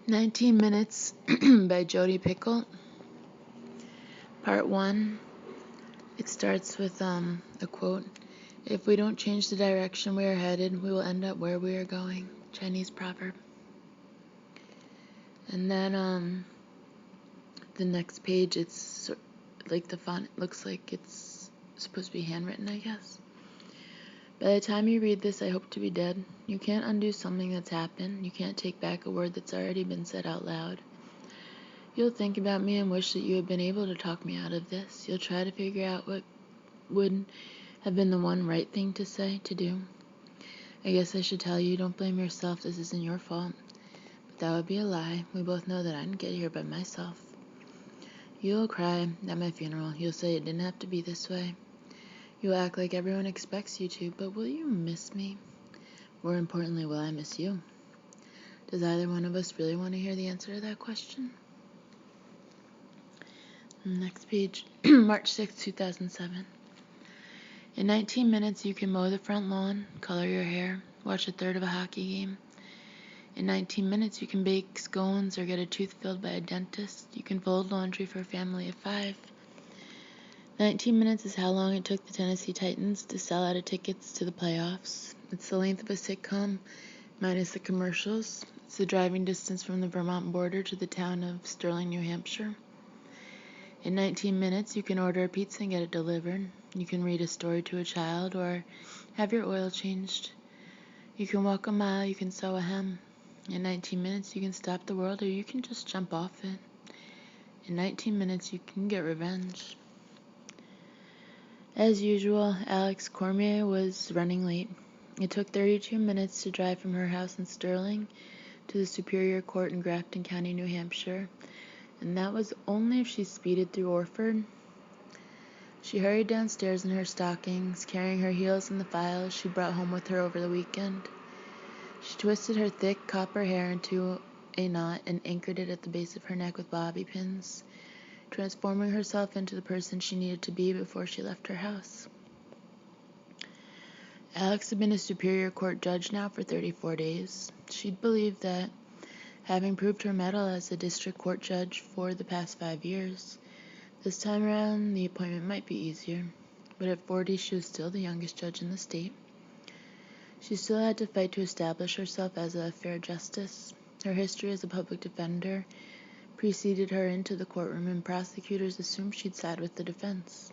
19 Minutes by Jodi Picoult. Part 1. It starts with a quote. If we don't change the direction we are headed, we will end up where we are going. Chinese proverb. And then the next page, it's like the font looks like it's supposed to be handwritten, I guess. By the time you read this, I hope to be dead. You can't undo something that's happened. You can't take back a word that's already been said out loud. You'll think about me and wish that you had been able to talk me out of this. You'll try to figure out what would have been the one right thing to say, to do. I guess I should tell you, don't blame yourself. This isn't your fault. But that would be a lie. We both know that I didn't get here by myself. You'll cry at my funeral. You'll say it didn't have to be this way. You'll act like everyone expects you to, but will you miss me? More importantly, will I miss you? Does either one of us really want to hear the answer to that question? Next page, March 6, 2007. In 19 minutes, you can mow the front lawn, color your hair, watch a third of a hockey game. In 19 minutes, you can bake scones or get a tooth filled by a dentist. You can fold laundry for a family of 5. 19 minutes is how long it took the Tennessee Titans to sell out of tickets to the playoffs. It's the length of a sitcom, minus the commercials. It's the driving distance from the Vermont border to the town of Sterling, New Hampshire. In 19 minutes, you can order a pizza and get it delivered. You can read a story to a child or have your oil changed. You can walk a mile, you can sew a hem. In 19 minutes, you can stop the world or you can just jump off it. In 19 minutes, you can get revenge. As usual, Alex Cormier was running late. It took 32 minutes to drive from her house in Sterling to the Superior Court in Grafton County, New Hampshire, and that was only if she speeded through Orford. She hurried downstairs in her stockings, carrying her heels and the files she brought home with her over the weekend. She twisted her thick copper hair into a knot and anchored it at the base of her neck with bobby pins, transforming herself into the person she needed to be before she left her house. Alex had been a Superior Court judge now for 34 days. She'd believed that, having proved her mettle as a district court judge for the past 5 years, this time around the appointment might be easier. But at 40, she was still the youngest judge in the state. She still had to fight to establish herself as a fair justice. Her history as a public defender preceded her into the courtroom, and prosecutors assumed she'd side with the defense.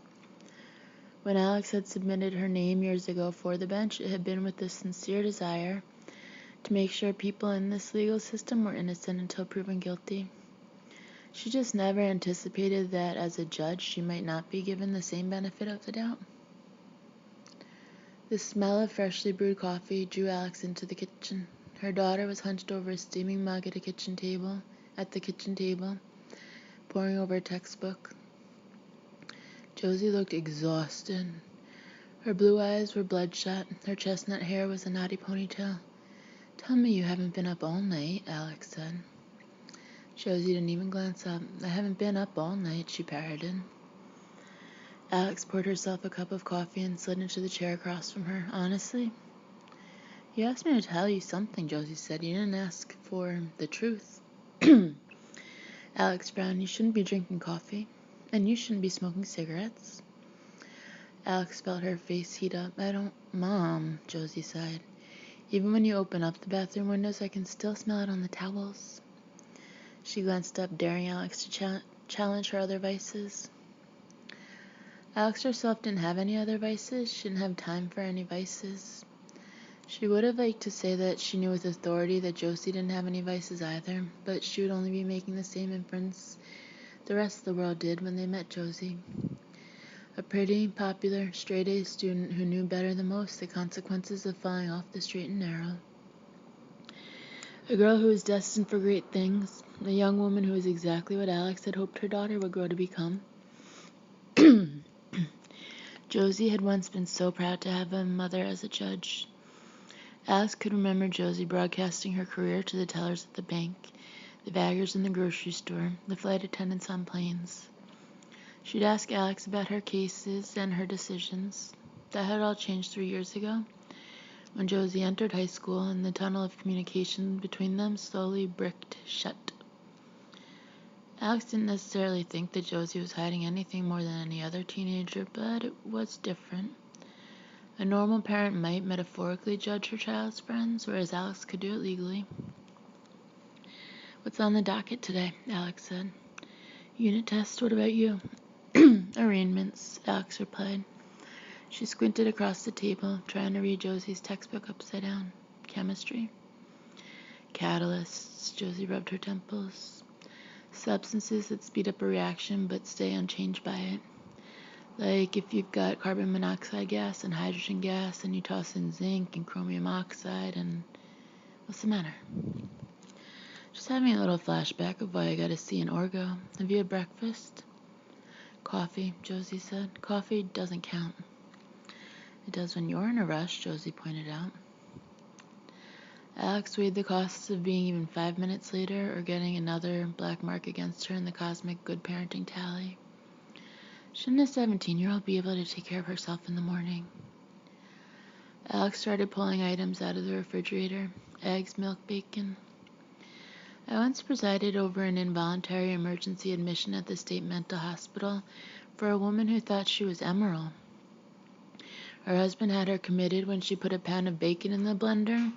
When Alex had submitted her name years ago for the bench, it had been with the sincere desire to make sure people in this legal system were innocent until proven guilty. She just never anticipated that as a judge she might not be given the same benefit of the doubt. The smell of freshly brewed coffee drew Alex into the kitchen. Her daughter was hunched over a steaming mug at the kitchen table, poring over a textbook. Josie looked exhausted. Her blue eyes were bloodshot. Her chestnut hair was a knotty ponytail. "Tell me you haven't been up all night," Alex said. Josie didn't even glance up. "I haven't been up all night," she parroted. Alex poured herself a cup of coffee and slid into the chair across from her. "Honestly?" "You asked me to tell you something," Josie said. "You didn't ask for the truth." Alex frowned. "You shouldn't be drinking coffee. And you shouldn't be smoking cigarettes." Alex felt her face heat up. Mom," Josie sighed. "Even when you open up the bathroom windows, I can still smell it on the towels." She glanced up, daring Alex to challenge her other vices. Alex herself didn't have any other vices. She didn't have time for any vices. She would have liked to say that she knew with authority that Josie didn't have any vices either, but she would only be making the same inference the rest of the world did when they met Josie. A pretty, popular, straight-A student who knew better than most the consequences of falling off the straight and narrow. A girl who was destined for great things. A young woman who was exactly what Alex had hoped her daughter would grow to become. Josie had once been so proud to have a mother as a judge. Alex could remember Josie broadcasting her career to the tellers at the bank, the baggers in the grocery store, the flight attendants on planes. She'd ask Alex about her cases and her decisions. That had all changed 3 years ago. when Josie entered high school and the tunnel of communication between them slowly bricked shut. Alex didn't necessarily think that Josie was hiding anything more than any other teenager, but it was different. A normal parent might metaphorically judge her child's friends, whereas Alex could do it legally. "What's on the docket today?" Alex said. "Unit test. What about you?" "Arraignments," Alex replied. She squinted across the table, trying to read Josie's textbook upside down. "Chemistry?" "Catalysts," Josie rubbed her temples. "Substances that speed up a reaction but stay unchanged by it. Like if you've got carbon monoxide gas and hydrogen gas and you toss in zinc and chromium oxide and... What's the matter?" "Just having a little flashback of why I got a C in Orgo. Have you had breakfast?" "Coffee," Josie said. "Coffee doesn't count." "It does when you're in a rush," Josie pointed out. Alex weighed the costs of being even 5 minutes later or getting another black mark against her in the cosmic good parenting tally. Shouldn't a 17-year-old be able to take care of herself in the morning? Alex started pulling items out of the refrigerator. Eggs, milk, bacon. "I once presided over an involuntary emergency admission at the state mental hospital for a woman who thought she was Emerald. Her husband had her committed when she put a pound of bacon in the blender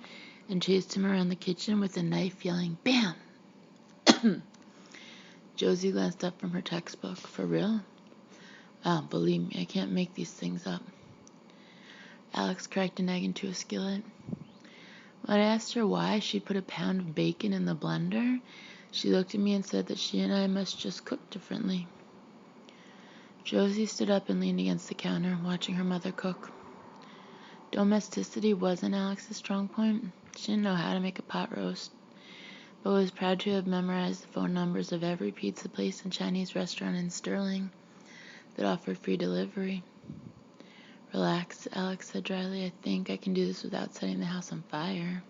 and chased him around the kitchen with a knife, yelling, 'Bam!'" Josie glanced up from her textbook. "For real?" "Oh, believe me, I can't make these things up." Alex cracked an egg into a skillet. When I asked her why she'd put a pound of bacon in the blender, she looked at me and said that she and I must just cook differently. Josie stood up and leaned against the counter, watching her mother cook. Domesticity wasn't Alex's strong point. She didn't know how to make a pot roast, but was proud to have memorized the phone numbers of every pizza place and Chinese restaurant in Sterling that offered free delivery. "Relax," Alex said dryly. "I think I can do this without setting the house on fire."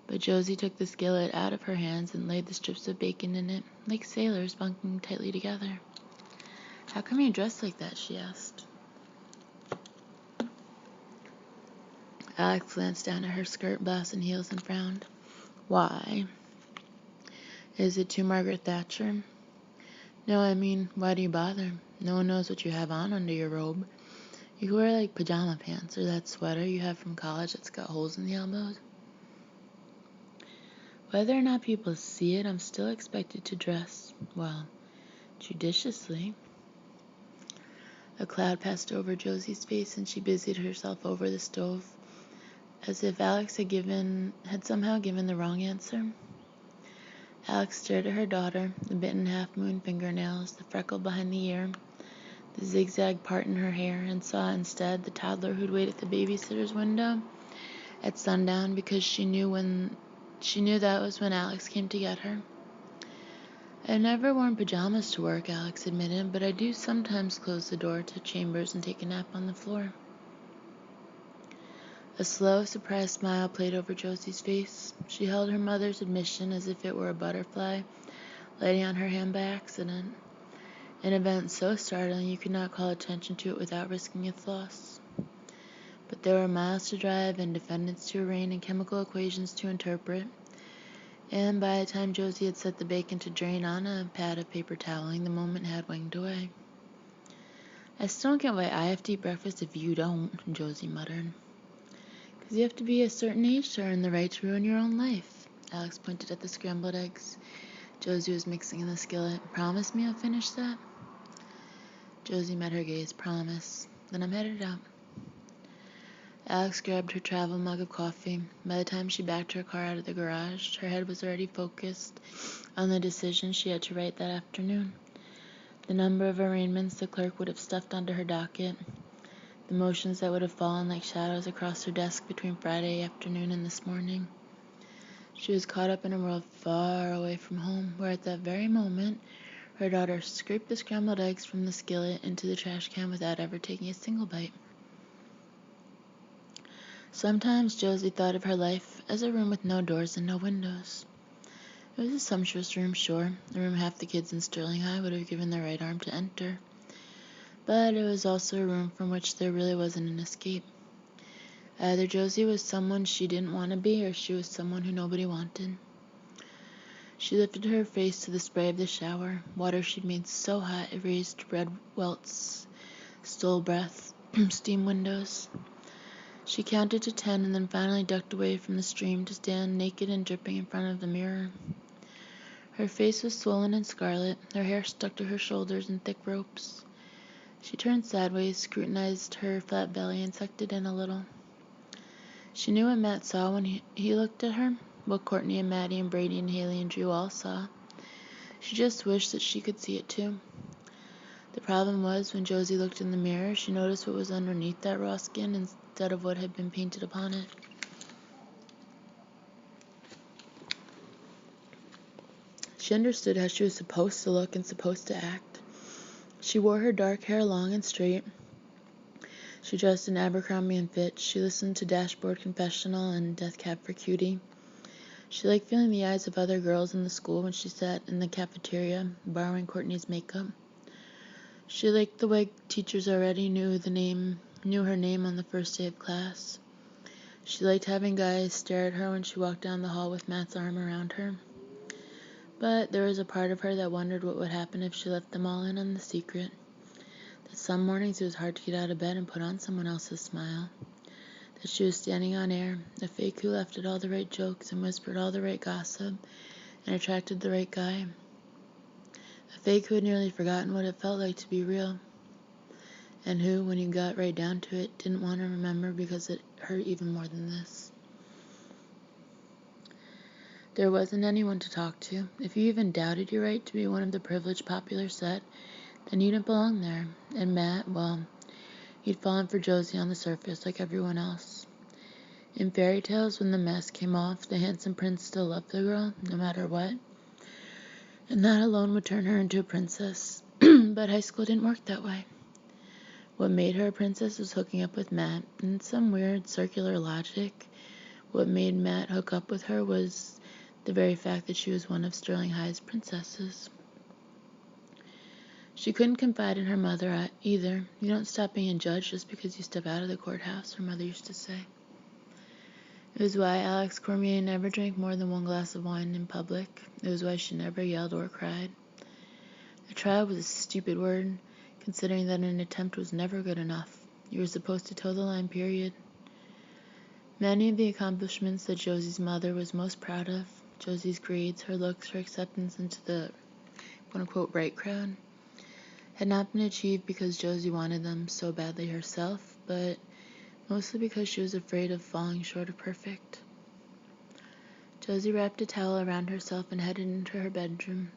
But Josie took the skillet out of her hands and laid the strips of bacon in it, like sailors bunking tightly together. "How come you dress like that?" she asked. Alex glanced down at her skirt, blouse, and heels and frowned. "Why? Is it too Margaret Thatcher?" "No, I mean, why do you bother? No one knows what you have on under your robe. You could wear like pajama pants or that sweater you have from college that's got holes in the elbows." "Whether or not people see it, I'm still expected to dress, well, judiciously." A cloud passed over Josie's face and she busied herself over the stove, as if Alex had somehow given the wrong answer. Alex stared at her daughter, the bitten half-moon fingernails, the freckle behind the ear, the zigzag part in her hair, and saw instead the toddler who'd wait at the babysitter's window at sundown because she knew that was when Alex came to get her. "I've never worn pajamas to work," Alex admitted, "but I do sometimes close the door to chambers and take a nap on the floor." A slow, surprised smile played over Josie's face. She held her mother's admission as if it were a butterfly lighting on her hand by accident, an event so startling you could not call attention to it without risking its loss. But there were miles to drive and defendants to arraign and chemical equations to interpret, and by the time Josie had set the bacon to drain on a pad of paper toweling, the moment had winged away. "I still don't get why I have to eat breakfast if you don't," Josie muttered. "'Cause you have to be a certain age to earn the right to ruin your own life." Alex pointed at the scrambled eggs Josie was mixing in the skillet. "Promise me I'll finish that?" Josie met her gaze. "Promise. Then I'm headed out." Alex grabbed her travel mug of coffee. By the time she backed her car out of the garage, her head was already focused on the decision she had to write that afternoon. The number of arraignments the clerk would have stuffed onto her docket. The motions that would have fallen like shadows across her desk between Friday afternoon and this morning. She was caught up in a world far away from home, where at that very moment, her daughter scraped the scrambled eggs from the skillet into the trash can without ever taking a single bite. Sometimes Josie thought of her life as a room with no doors and no windows. It was a sumptuous room, sure, a room half the kids in Sterling High would have given their right arm to enter. But it was also a room from which there really wasn't an escape. Either Josie was someone she didn't want to be, or she was someone who nobody wanted. She lifted her face to the spray of the shower, water she'd made so hot it raised red welts, stole breath, steam windows. She counted to 10 and then finally ducked away from the stream to stand naked and dripping in front of the mirror. Her face was swollen and scarlet, her hair stuck to her shoulders in thick ropes. She turned sideways, scrutinized her flat belly, and sucked it in a little. She knew what Matt saw when he looked at her, what Courtney and Maddie and Brady and Haley and Drew all saw. She just wished that she could see it too. The problem was, when Josie looked in the mirror, she noticed what was underneath that raw skin instead of what had been painted upon it. She understood how she was supposed to look and supposed to act. She wore her dark hair long and straight. She dressed in Abercrombie & Fitch. She listened to Dashboard Confessional and Death Cab for Cutie. She liked feeling the eyes of other girls in the school when she sat in the cafeteria, borrowing Courtney's makeup. She liked the way teachers already knew her name on the first day of class. She liked having guys stare at her when she walked down the hall with Matt's arm around her. But there was a part of her that wondered what would happen if she let them all in on the secret. That some mornings it was hard to get out of bed and put on someone else's smile. That she was standing on air, a fake who laughed at all the right jokes and whispered all the right gossip and attracted the right guy. A fake who had nearly forgotten what it felt like to be real. And who, when you got right down to it, didn't want to remember because it hurt even more than this. There wasn't anyone to talk to. If you even doubted your right to be one of the privileged popular set, then you didn't belong there. And Matt, well, he'd fallen for Josie on the surface like everyone else. In fairy tales, when the mask came off, the handsome prince still loved the girl, no matter what. And that alone would turn her into a princess. But high school didn't work that way. What made her a princess was hooking up with Matt. In some weird circular logic, what made Matt hook up with her was the very fact that she was one of Sterling High's princesses. She couldn't confide in her mother either. You don't stop being a judge just because you step out of the courthouse, her mother used to say. It was why Alex Cormier never drank more than one glass of wine in public. It was why she never yelled or cried. A trial was a stupid word, considering that an attempt was never good enough. You were supposed to toe the line, period. Many of the accomplishments that Josie's mother was most proud of, Josie's grades, her looks, her acceptance into the quote-unquote right crowd, had not been achieved because Josie wanted them so badly herself, but mostly because she was afraid of falling short of perfect. Josie wrapped a towel around herself and headed into her bedroom.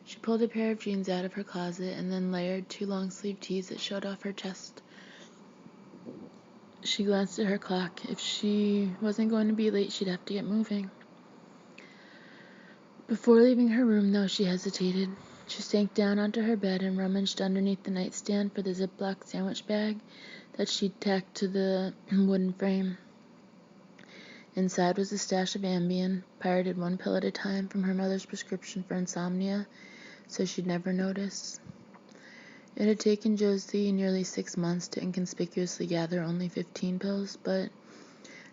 She pulled a pair of jeans out of her closet and then layered 2 long-sleeve tees that showed off her chest. She glanced at her clock. If she wasn't going to be late, she'd have to get moving. Before leaving her room, though, she hesitated. She sank down onto her bed and rummaged underneath the nightstand for the Ziploc sandwich bag that she'd tacked to the wooden frame. Inside was a stash of Ambien, pirated 1 pill at a time from her mother's prescription for insomnia, so she'd never notice. It had taken Josie nearly 6 months to inconspicuously gather only 15 pills, but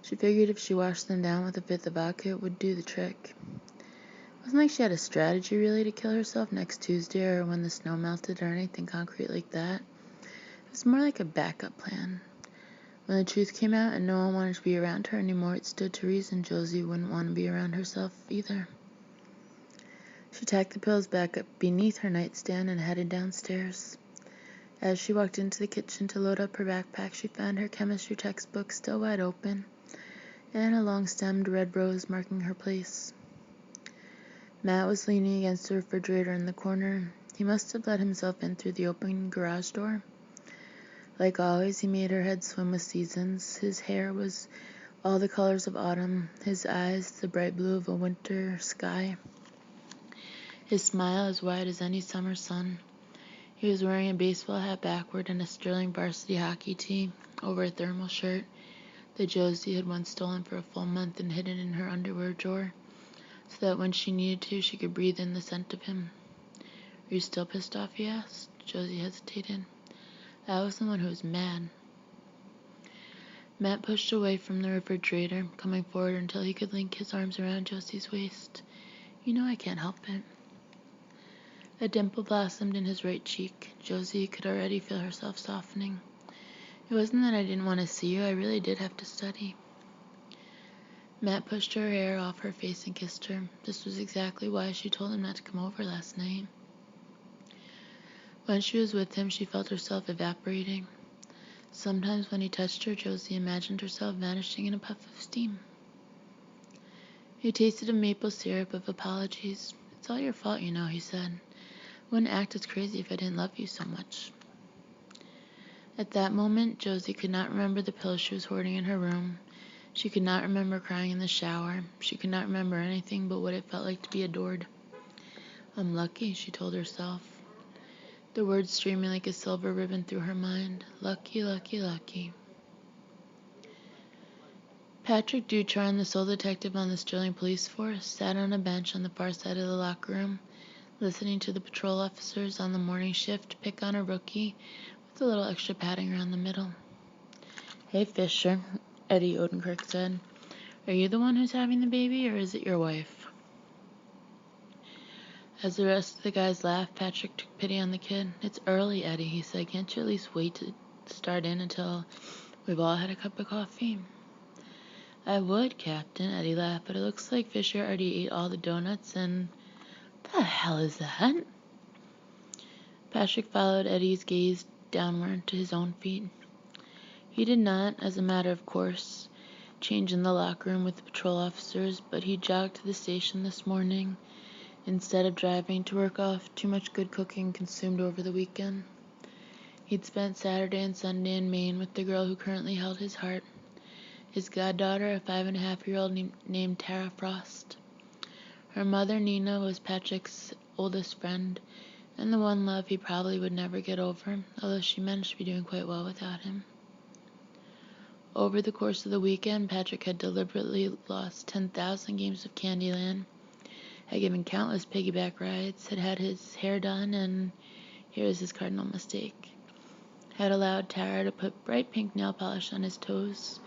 she figured if she washed them down with a fifth of vodka, it would do the trick. It wasn't like she had a strategy really to kill herself next Tuesday or when the snow melted or anything concrete like that. It was more like a backup plan. When the truth came out and no one wanted to be around her anymore, it stood to reason Josie wouldn't want to be around herself either. She tacked the pills back up beneath her nightstand and headed downstairs. As she walked into the kitchen to load up her backpack, she found her chemistry textbook still wide open and a long-stemmed red rose marking her place. Matt was leaning against the refrigerator in the corner. He must have let himself in through the open garage door. Like always, he made her head swim with seasons. His hair was all the colors of autumn, his eyes the bright blue of a winter sky, his smile as wide as any summer sun. He was wearing a baseball hat backward and a Sterling varsity hockey tee over a thermal shirt that Josie had once stolen for a full month and hidden in her underwear drawer, so that when she needed to, she could breathe in the scent of him. "Are you still pissed off?" he asked. Josie hesitated. I was the one who was mad. Matt pushed away from the refrigerator, coming forward until he could link his arms around Josie's waist. You know I can't help it. A dimple blossomed in his right cheek. Josie could already feel herself softening. It wasn't that I didn't want to see you, I really did have to study. Matt pushed her hair off her face and kissed her. This was exactly why she told him not to come over last night. When she was with him, she felt herself evaporating. Sometimes when he touched her, Josie imagined herself vanishing in a puff of steam. He tasted of maple syrup of apologies. It's all your fault, you know, he said. Wouldn't act as crazy if I didn't love you so much. At that moment, Josie could not remember the pills she was hoarding in her room. She could not remember crying in the shower. She could not remember anything but what it felt like to be adored. I'm lucky, she told herself. The words streaming like a silver ribbon through her mind. Lucky, lucky, lucky. Patrick Dutron, the sole detective on the Sterling Police Force, sat on a bench on the far side of the locker room, listening to the patrol officers on the morning shift pick on a rookie with a little extra padding around the middle. Hey, Fisher, Eddie Odenkirk said. Are you the one who's having the baby, or is it your wife? As the rest of the guys laughed, Patrick took pity on the kid. It's early, Eddie, he said. Can't you at least wait to start in until we've all had a cup of coffee? I would, Captain, Eddie laughed, but it looks like Fisher already ate all the donuts and... The hell is that? Patrick followed Eddie's gaze downward to his own feet. He did not, as a matter of course, change in the locker room with the patrol officers, but he jogged to the station this morning instead of driving to work off too much good cooking consumed over the weekend. He'd spent Saturday and Sunday in Maine with the girl who currently held his heart, his goddaughter, a 5.5-year-old named Tara Frost. Her mother, Nina, was Patrick's oldest friend, and the one love he probably would never get over, although she managed to be doing quite well without him. Over the course of the weekend, Patrick had deliberately lost 10,000 games of Candyland, had given countless piggyback rides, had had his hair done, and here was his cardinal mistake. Had allowed Tara to put bright pink nail polish on his toes,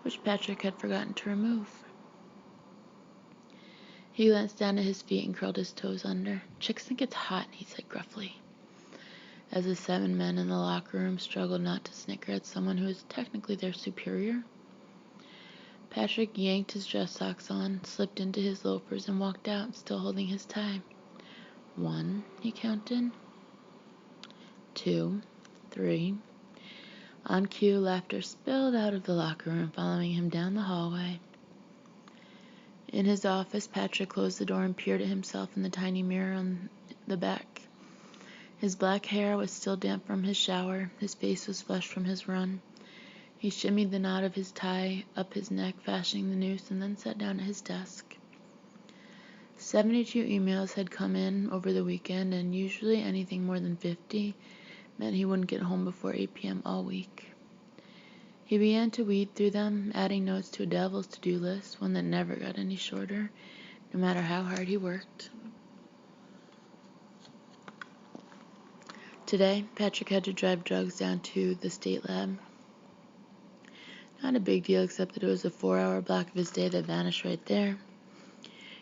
which Patrick had forgotten to remove. He glanced down at his feet and curled his toes under. Chicks think it's hot, he said gruffly, as the 7 men in the locker room struggled not to snicker at someone who was technically their superior. Patrick yanked his dress socks on, slipped into his loafers, and walked out, still holding his tie. 1, he counted. 2, 3. On cue, laughter spilled out of the locker room, following him down the hallway. In his office, Patrick closed the door and peered at himself in the tiny mirror on the back. His black hair was still damp from his shower. His face was flushed from his run. He shimmied the knot of his tie up his neck, fashioning the noose, and then sat down at his desk. 72 emails had come in over the weekend, and usually anything more than 50 meant he wouldn't get home before 8 p.m. all week. He began to weed through them, adding notes to a devil's to-do list, one that never got any shorter, no matter how hard he worked. Today, Patrick had to drive drugs down to the state lab. Not a big deal, except that it was a 4-hour block of his day that vanished right there.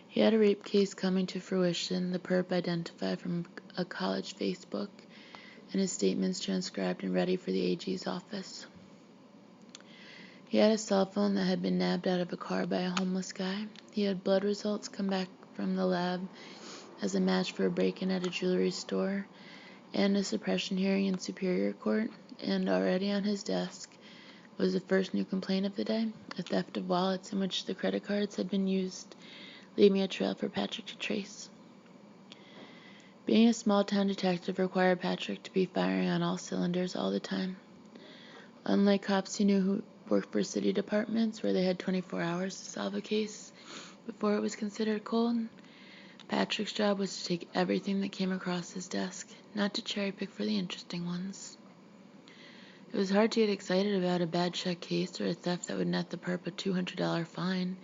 He had a rape case coming to fruition, the perp identified from a college Facebook, and his statements transcribed and ready for the AG's office. He had a cell phone that had been nabbed out of a car by a homeless guy. He had blood results come back from the lab as a match for a break-in at a jewelry store, and a suppression hearing in Superior Court, and already on his desk was the first new complaint of the day, a theft of wallets in which the credit cards had been used, leaving a trail for Patrick to trace. Being a small-town detective required Patrick to be firing on all cylinders all the time. Unlike cops who knew who worked for city departments where they had 24 hours to solve a case before it was considered cold, Patrick's job was to take everything that came across his desk, not to cherry-pick for the interesting ones. It was hard to get excited about a bad check case or a theft that would net the perp a $200 fine,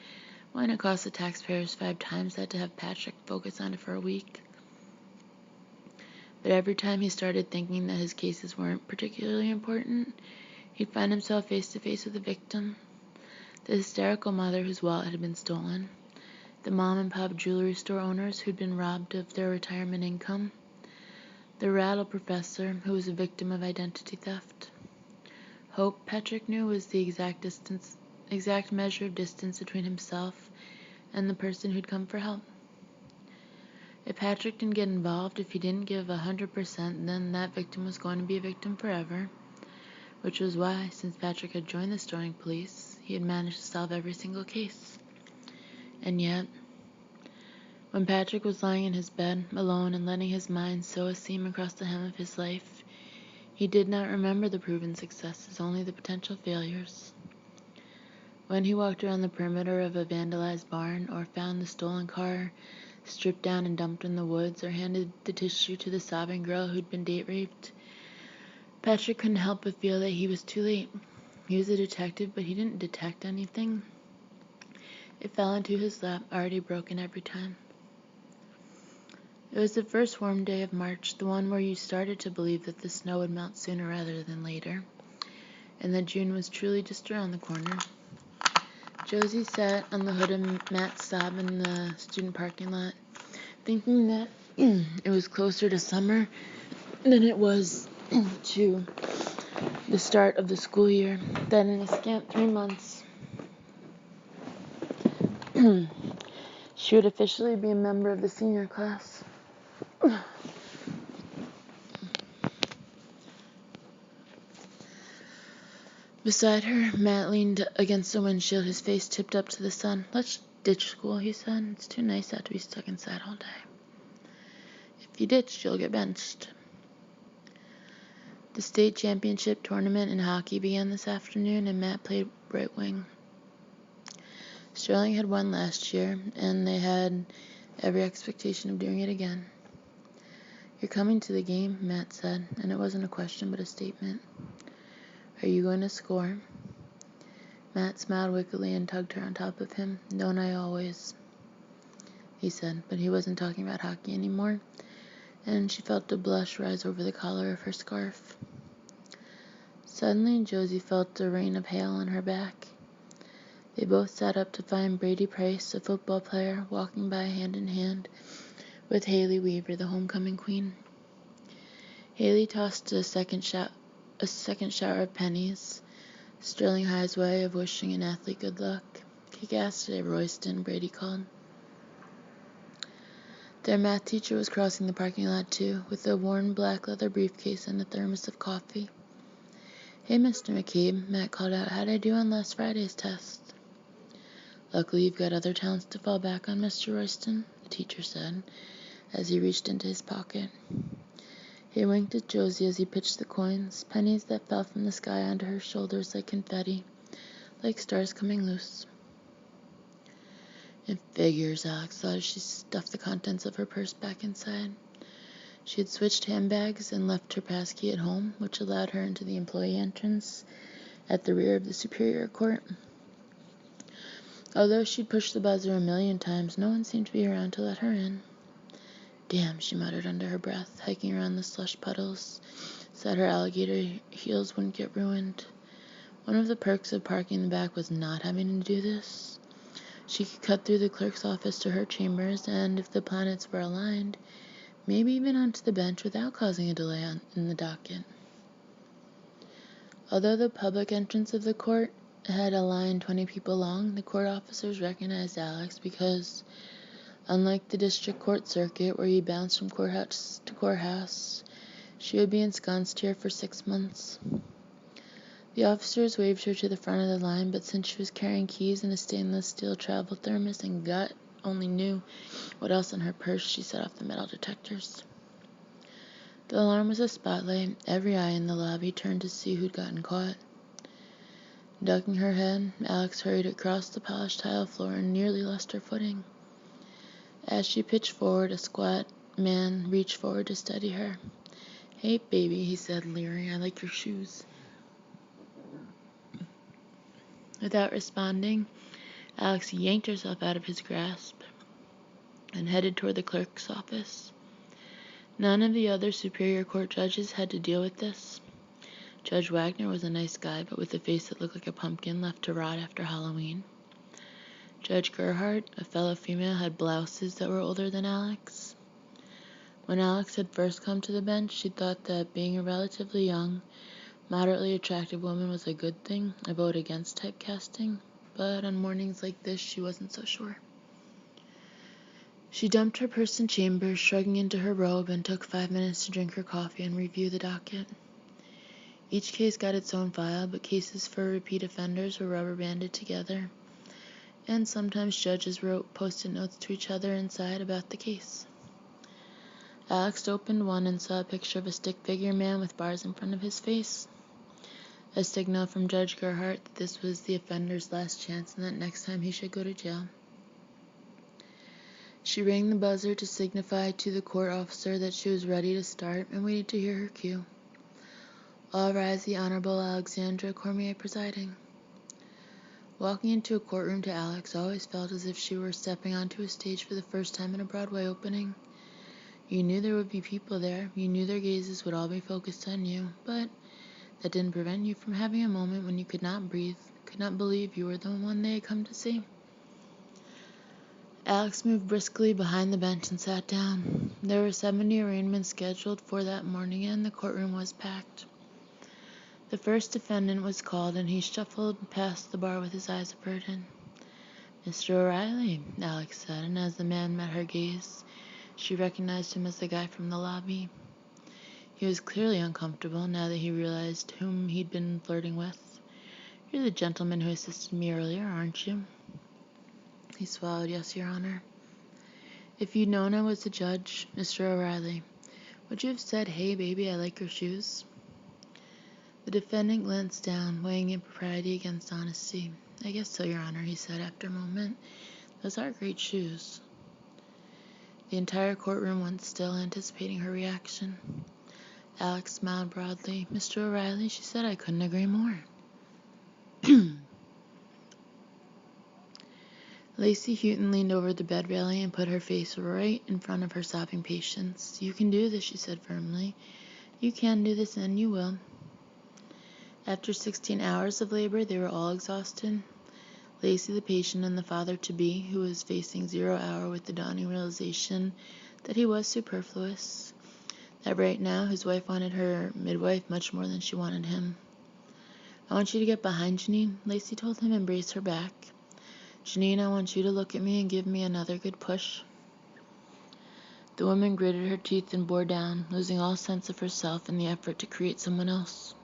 when it cost the taxpayers 5 times that to have Patrick focus on it for a week. But every time he started thinking that his cases weren't particularly important, He'd find himself face to face with the victim, the hysterical mother whose wallet had been stolen, the mom and pop jewelry store owners who'd been robbed of their retirement income, the rattle professor who was a victim of identity theft. Hope, Patrick knew, was the exact measure of distance between himself and the person who'd come for help. If Patrick didn't get involved, if he didn't give 100%, then that victim was going to be a victim forever, which was why, since Patrick had joined the Storing Police, he had managed to solve every single case. And yet, when Patrick was lying in his bed, alone and letting his mind sew a seam across the hem of his life, he did not remember the proven successes, only the potential failures. When he walked around the perimeter of a vandalized barn, or found the stolen car stripped down and dumped in the woods, or handed the tissue to the sobbing girl who'd been date raped, Patrick couldn't help but feel that he was too late. He was a detective, but he didn't detect anything. It fell into his lap, already broken every time. It was the first warm day of March, the one where you started to believe that the snow would melt sooner rather than later, and that June was truly just around the corner. Josie sat on the hood of Matt's Saab in the student parking lot, thinking that it was closer to summer than it was to the start of the school year, that in a scant 3 months she would officially be a member of the senior class. Beside her, Matt leaned against the windshield, his face tipped up to the sun. "Let's ditch school," he said. "It's too nice out to be stuck inside all day. If you ditch, you'll get benched." The state championship tournament in hockey began this afternoon, and Matt played right wing. Sterling had won last year, and they had every expectation of doing it again. "You're coming to the game," Matt said, and it wasn't a question but a statement. "Are you going to score?" Matt smiled wickedly and tugged her on top of him. "Don't I always?" he said, but he wasn't talking about hockey anymore, and she felt a blush rise over the collar of her scarf. Suddenly, Josie felt a rain of hail on her back. They both sat up to find Brady Price, a football player, walking by hand in hand with Haley Weaver, the homecoming queen. Haley tossed a second shower of pennies, Sterling High's way of wishing an athlete good luck. "Kick ass today, Royston," Brady called. Their math teacher was crossing the parking lot too, with a worn black leather briefcase and a thermos of coffee. "Hey, Mr. McCabe," Matt called out. "How'd I do on last Friday's test?" "Luckily, you've got other talents to fall back on, Mr. Royston," the teacher said, as he reached into his pocket. He winked at Josie as he pitched the coins, pennies that fell from the sky onto her shoulders like confetti, like stars coming loose. "It figures," Alex thought as she stuffed the contents of her purse back inside. She had switched handbags and left her passkey at home, which allowed her into the employee entrance at the rear of the Superior Court. Although she'd pushed the buzzer 1,000,000 times, no one seemed to be around to let her in. "Damn," she muttered under her breath, hiking around the slush puddles so that her alligator heels wouldn't get ruined. One of the perks of parking in the back was not having to do this. She could cut through the clerk's office to her chambers, and if the planets were aligned, maybe even onto the bench without causing a delay in the docket. Although the public entrance of the court had a line 20 people long, the court officers recognized Alex because, unlike the district court circuit where you bounce from courthouse to courthouse, she would be ensconced here for 6 months. The officers waved her to the front of the line, but since she was carrying keys and a stainless steel travel thermos and God only knew what else in her purse, she set off the metal detectors. The alarm was a spotlight. Every eye in the lobby turned to see who'd gotten caught. Ducking her head, Alex hurried across the polished tile floor and nearly lost her footing. As she pitched forward, a squat man reached forward to steady her. "Hey, baby," he said, leering, "I like your shoes." Without responding, Alex yanked herself out of his grasp and headed toward the clerk's office. None of the other Superior Court judges had to deal with this. Judge Wagner was a nice guy, but with a face that looked like a pumpkin left to rot after Halloween. Judge Gerhardt, a fellow female, had blouses that were older than Alex. When Alex had first come to the bench, she thought that being a relatively young, moderately attractive woman was a good thing, a vote against typecasting, but on mornings like this, she wasn't so sure. She dumped her purse in chambers, shrugging into her robe, and took 5 minutes to drink her coffee and review the docket. Each case got its own file, but cases for repeat offenders were rubber-banded together, and sometimes judges wrote post-it notes to each other inside about the case. Alex opened one and saw a picture of a stick figure man with bars in front of his face, a signal from Judge Gerhardt that this was the offender's last chance and that next time he should go to jail. She rang the buzzer to signify to the court officer that she was ready to start and waited to hear her cue. All rise, the Honorable Alexandra Cormier presiding. Walking into a courtroom to Alex always felt as if she were stepping onto a stage for the first time in a Broadway opening. You knew there would be people there, you knew their gazes would all be focused on you, but that didn't prevent you from having a moment when you could not breathe, could not believe you were the one they had come to see. Alex moved briskly behind the bench and sat down. There were 70 arraignments scheduled for that morning, and the courtroom was packed. The first defendant was called, and he shuffled past the bar with his eyes averted. "Mr. O'Reilly," Alex said, and as the man met her gaze, she recognized him as the guy from the lobby. He was clearly uncomfortable now that he realized whom he'd been flirting with. "You're the gentleman who assisted me earlier, aren't you?" He swallowed. "Yes, Your Honor." "If you'd known I was the judge, Mr. O'Reilly, would you have said, 'Hey, baby, I like your shoes'?" The defendant glanced down, weighing impropriety against honesty. "I guess so, Your Honor," he said after a moment. "Those are great shoes." The entire courtroom went still, anticipating her reaction. Alex smiled broadly. "Mr. O'Reilly," she said, "I couldn't agree more." Lacey Houghton leaned over the bed railing and put her face right in front of her sobbing patients. "You can do this," she said firmly. "You can do this, and you will." After 16 hours of labor, they were all exhausted. Lacey, the patient, and the father-to-be, who was facing 0 hour with the dawning realization that he was superfluous, that right now his wife wanted her midwife much more than she wanted him. "I want you to get behind Janine," Lacey told him, and brace her back. "Janine, I want you to look at me and give me another good push." The woman gritted her teeth and bore down, losing all sense of herself in the effort to create someone else.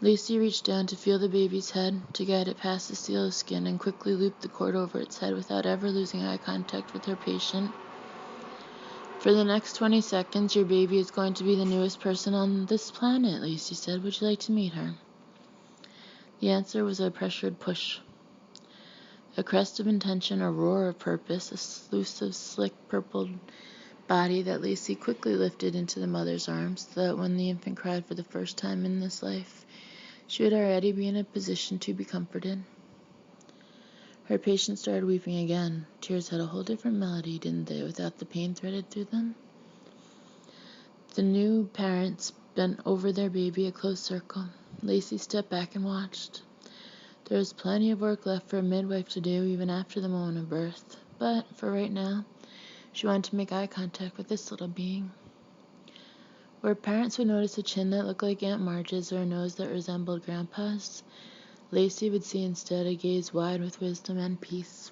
Lacey reached down to feel the baby's head, to guide it past the seal of skin, and quickly looped the cord over its head without ever losing eye contact with her patient. "For the next 20 seconds, your baby is going to be the newest person on this planet," Lacey said. "Would you like to meet her?" The answer was a pressured push. A crest of intention, a roar of purpose, a sluice of slick purpled body that Lacey quickly lifted into the mother's arms, so that when the infant cried for the first time in this life, she would already be in a position to be comforted. Her patient started weeping again. Tears had a whole different melody, didn't they, without the pain threaded through them? The new parents bent over their baby, a close circle. Lacey stepped back and watched. There was plenty of work left for a midwife to do, even after the moment of birth. But for right now, she wanted to make eye contact with this little being. Where parents would notice a chin that looked like Aunt Marge's or a nose that resembled Grandpa's, Lacey would see instead a gaze wide with wisdom and peace.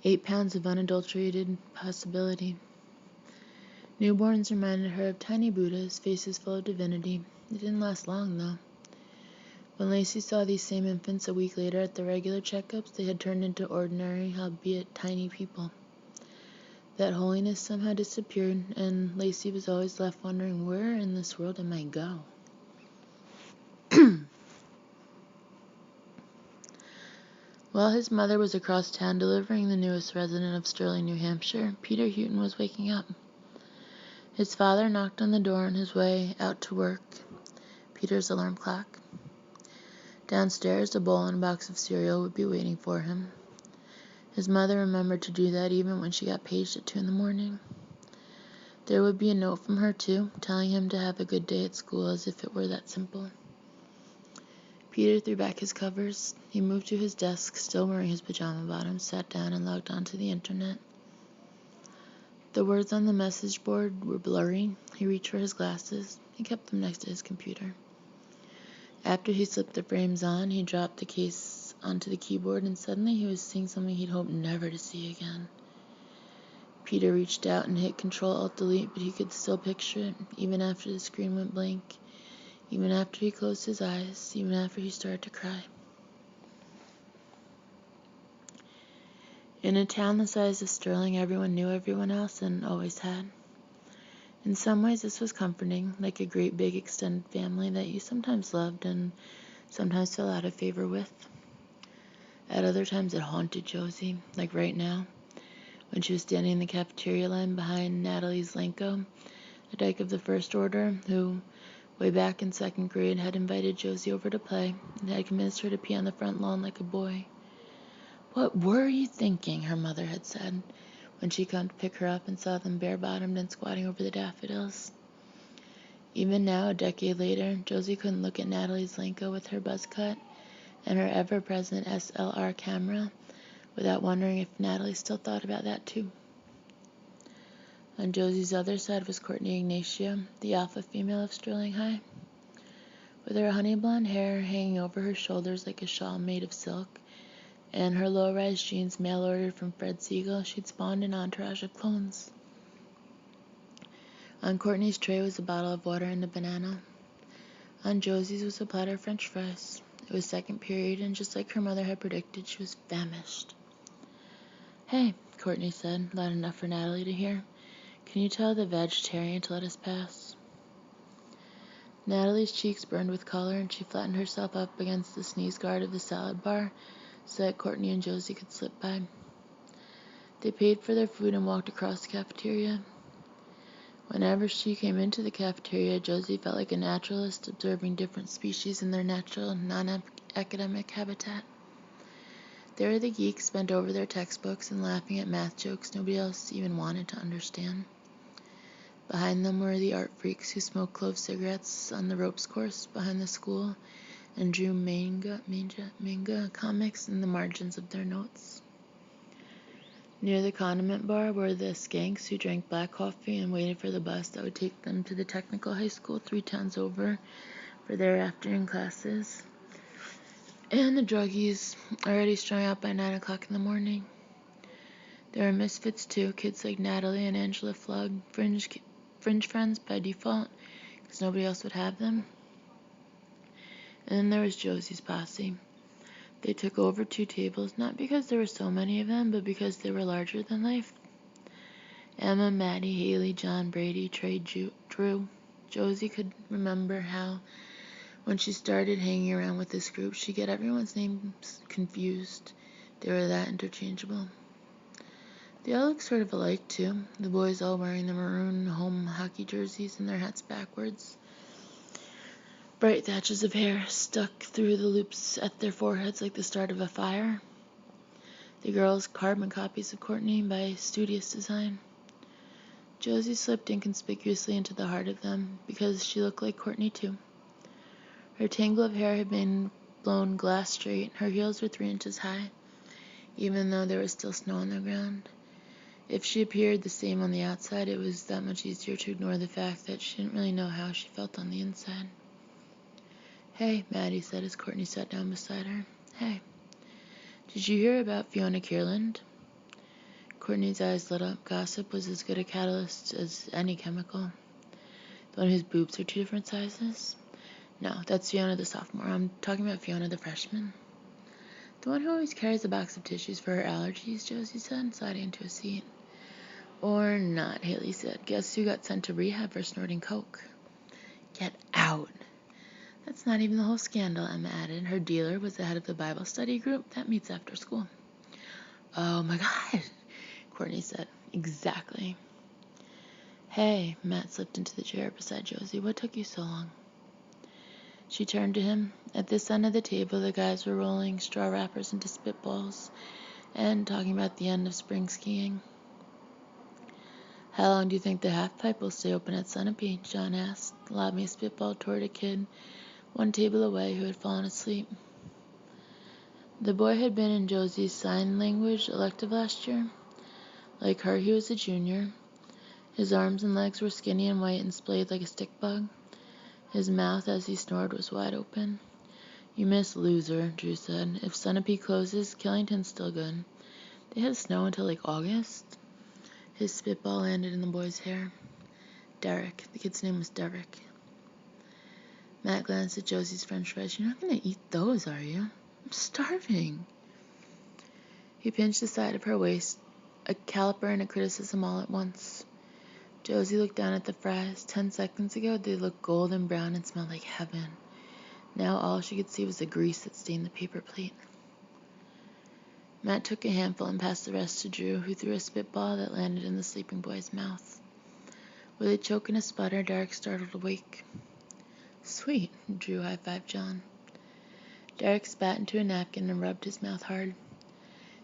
8 pounds of unadulterated possibility. Newborns reminded her of tiny Buddhas, faces full of divinity. It didn't last long, though. When Lacey saw these same infants a week later at the regular checkups, they had turned into ordinary, albeit tiny people. That holiness somehow disappeared, and Lacey was always left wondering, where in this world am I go? While his mother was across town delivering the newest resident of Sterling, New Hampshire, Peter Houghton was waking up. His father knocked on the door on his way out to work. Peter's alarm clock. Downstairs, a bowl and a box of cereal would be waiting for him. His mother remembered to do that even when she got paged at 2 in the morning. There would be a note from her, too, telling him to have a good day at school, as if it were that simple. Peter threw back his covers. He moved to his desk, still wearing his pajama bottoms, sat down and logged onto the internet. The words on the message board were blurry. He reached for his glasses. He kept them next to his computer. After he slipped the frames on, he dropped the case onto the keyboard, and suddenly he was seeing something he'd hoped never to see again. Peter reached out and hit Control-Alt-Delete, but he could still picture it, even after the screen went blank, even after he closed his eyes, even after he started to cry. In a town the size of Sterling, everyone knew everyone else and always had. In some ways this was comforting, like a great big extended family that you sometimes loved and sometimes fell out of favor with. At other times it haunted Josie, like right now, when she was standing in the cafeteria line behind Natalie Zlenko, a dyke of the First Order, who, way back in second grade, had invited Josie over to play and had convinced her to pee on the front lawn like a boy. "What were you thinking?" her mother had said, when she came to pick her up and saw them bare-bottomed and squatting over the daffodils. Even now, a decade later, Josie couldn't look at Natalie Zlenko with her buzz cut and her ever-present SLR camera without wondering if Natalie still thought about that too. On Josie's other side was Courtney Ignatia, the alpha female of Sterling High. With her honey blonde hair hanging over her shoulders like a shawl made of silk, and her low-rise jeans mail-ordered from Fred Siegel, she'd spawned an entourage of clones. On Courtney's tray was a bottle of water and a banana. On Josie's was a platter of French fries. It was second period, and just like her mother had predicted, she was famished. "Hey," Courtney said, loud enough for Natalie to hear. "Can you tell the vegetarian to let us pass?" Natalie's cheeks burned with color, and she flattened herself up against the sneeze guard of the salad bar so that Courtney and Josie could slip by. They paid for their food and walked across the cafeteria. Whenever she came into the cafeteria, Josie felt like a naturalist observing different species in their natural, non-academic habitat. There were the geeks bent over their textbooks and laughing at math jokes nobody else even wanted to understand. Behind them were the art freaks who smoked clove cigarettes on the ropes course behind the school and drew manga comics in the margins of their notes. Near the condiment bar were the skanks who drank black coffee and waited for the bus that would take them to the technical high school 3 towns over for their afternoon classes. And the druggies, already strung out by 9 o'clock in the morning. There were misfits too, kids like Natalie and Angela Flug, fringe friends by default, because nobody else would have them. And then there was Josie's posse. They took over 2 tables, not because there were so many of them, but because they were larger than life. Emma, Maddie, Haley, John, Brady, Trey, Drew. Josie could remember how, when she started hanging around with this group, she'd get everyone's names confused. They were that interchangeable. They all looked sort of alike, too. The boys all wearing the maroon home hockey jerseys and their hats backwards. Bright thatches of hair stuck through the loops at their foreheads like the start of a fire. The girls carbon copies of Courtney by studious design. Josie slipped inconspicuously into the heart of them because she looked like Courtney too. Her tangle of hair had been blown glass straight. Her heels were 3 inches high, even though there was still snow on the ground. If she appeared the same on the outside, it was that much easier to ignore the fact that she didn't really know how she felt on the inside. "Hey," Maddie said as Courtney sat down beside her. "Hey. Did you hear about Fiona Kierland?" Courtney's eyes lit up. Gossip was as good a catalyst as any chemical. "The one whose boobs are 2 different sizes?" "No, that's Fiona the sophomore. I'm talking about Fiona the freshman." "The one who always carries a box of tissues for her allergies," Josie said, sliding into a seat. "Or not," Haley said. "Guess who got sent to rehab for snorting coke?" "Get out." "That's not even the whole scandal," Emma added. "Her dealer was the head of the Bible study group that meets after school." "Oh my God," Courtney said. "Exactly." "Hey," Matt slipped into the chair beside Josie. "What took you so long?" She turned to him. At this end of the table, the guys were rolling straw wrappers into spitballs and talking about the end of spring skiing. How long do you think the half-pipe will stay open at Sunapee? John asked, lobbing a spitball toward a kid one table away who had fallen asleep. The boy had been in Josie's sign language elective last year. Like her, he was a junior. His arms and legs were skinny and white and splayed like a stick bug. His mouth, as he snored, was wide open. You miss loser, Drew said. If Sunapee closes, Killington's still good. They have snow until like August. His spitball landed in the boy's hair. Derek. The kid's name was Derek. Matt glanced at Josie's french fries. You're not going to eat those, are you? I'm starving. He pinched the side of her waist, a caliper and a criticism all at once. Josie looked down at the fries. 10 seconds ago, they looked golden brown and smelled like heaven. Now all she could see was the grease that stained the paper plate. Matt took a handful and passed the rest to Drew, who threw a spitball that landed in the sleeping boy's mouth. With a choke and a sputter, Derek startled awake. Sweet, Drew high-fived John. Derek spat into a napkin and rubbed his mouth hard.